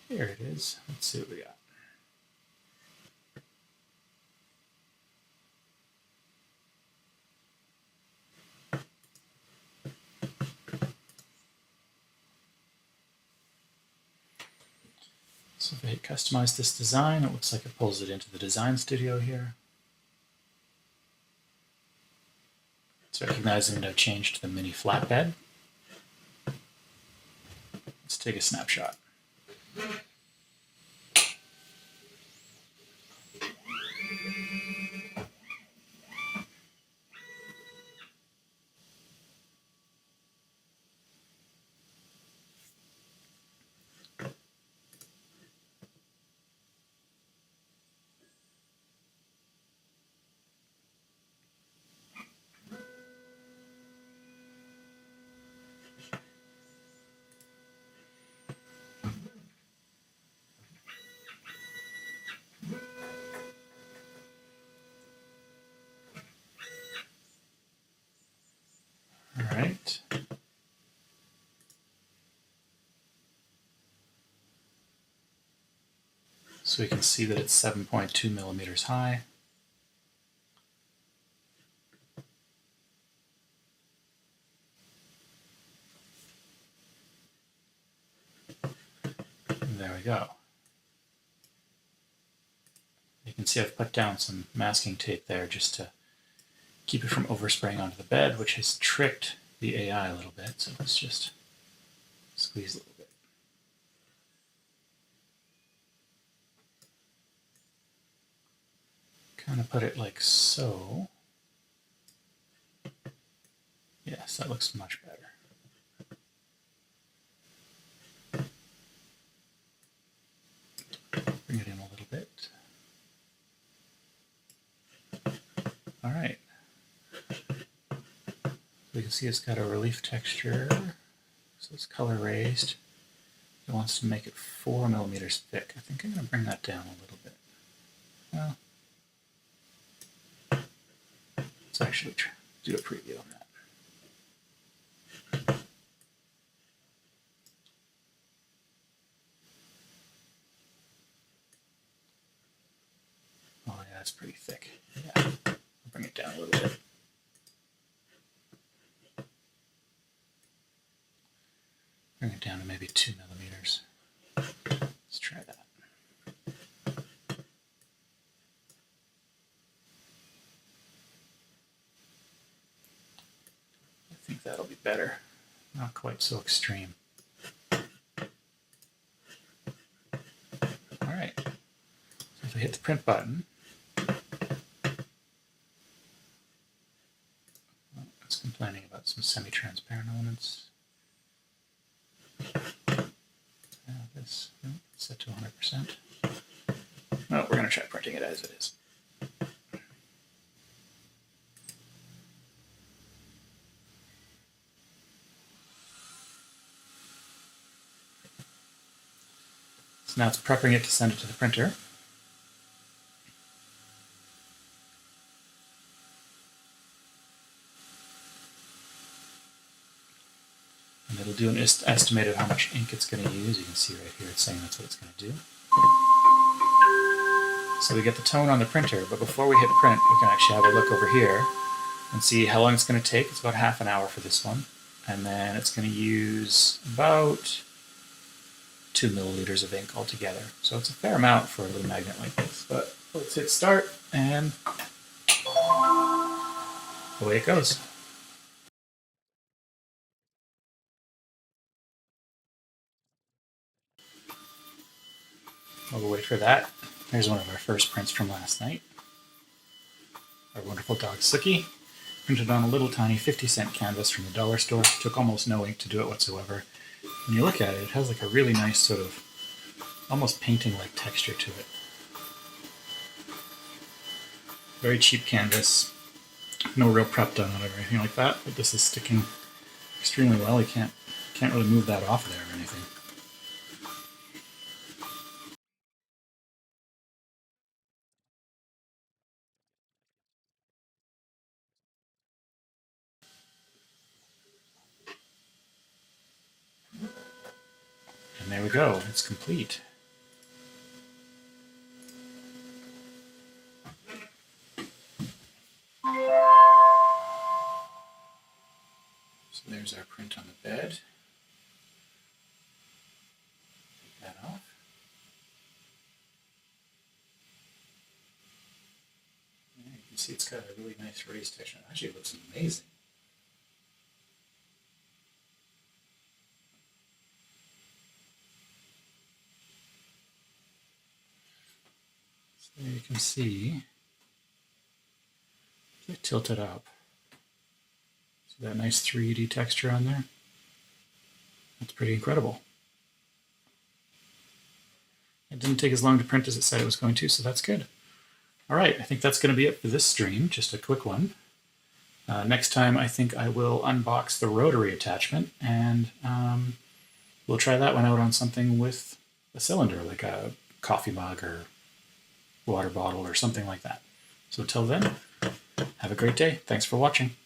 Here it is. Let's see what we got. So if I hit customize this design, it looks like it pulls it into the design studio here. It's recognizing that I've changed to the mini flatbed. Let's take a snapshot. All right. So we can see that it's 7.2 millimeters high. And there we go. You can see I've put down some masking tape there just to keep it from overspraying onto the bed, which has tricked the AI a little bit. So let's just squeeze a little bit. Kind of put it like so. Yes, that looks much better. Bring it in a little bit. All right. We can see it's got a relief texture, so it's color raised. It wants to make it 4 millimeters thick. I think I'm going to bring that down a little bit. Well, let's actually do a preview on that. Oh yeah, that's pretty thick. Yeah, I'll bring it down a little bit. Bring it down to maybe 2 millimeters. Let's try that. I think that'll be better. Not quite so extreme. All right. So if I hit the print button, it's complaining about some semi-transparent elements. This set to 100%. No, we're going to try printing it as it is. So now it's prepping it to send it to the printer. And it'll do an estimate of how much ink it's going to use. You can see right here it's saying that's what it's going to do. So we get the tone on the printer, but before we hit print, we can actually have a look over here and see how long it's going to take. It's about half an hour for this one. And then it's going to use about 2 milliliters of ink altogether. So it's a fair amount for a little magnet like this. But let's hit start, and away it goes. While we wait for that, here's one of our first prints from last night. Our wonderful dog Sookie, printed on a little tiny 50-cent canvas from the dollar store. Took almost no ink to do it whatsoever. When you look at it, it has like a really nice sort of almost painting-like texture to it. Very cheap canvas, no real prep done on it or anything like that, but this is sticking extremely well. You can't really move that off there or anything. And there we go, it's complete. see it's got a really nice raised texture. Actually, it looks amazing. So there you can see, if I tilt it up, see that nice 3D texture on there? That's pretty incredible. It didn't take as long to print as it said it was going to, so that's good. All right, I think that's going to be it for this stream, just a quick one. Next time, I think I will unbox the rotary attachment, and we'll try that one out on something with a cylinder, like a coffee mug or water bottle or something like that. So till then, have a great day. Thanks for watching.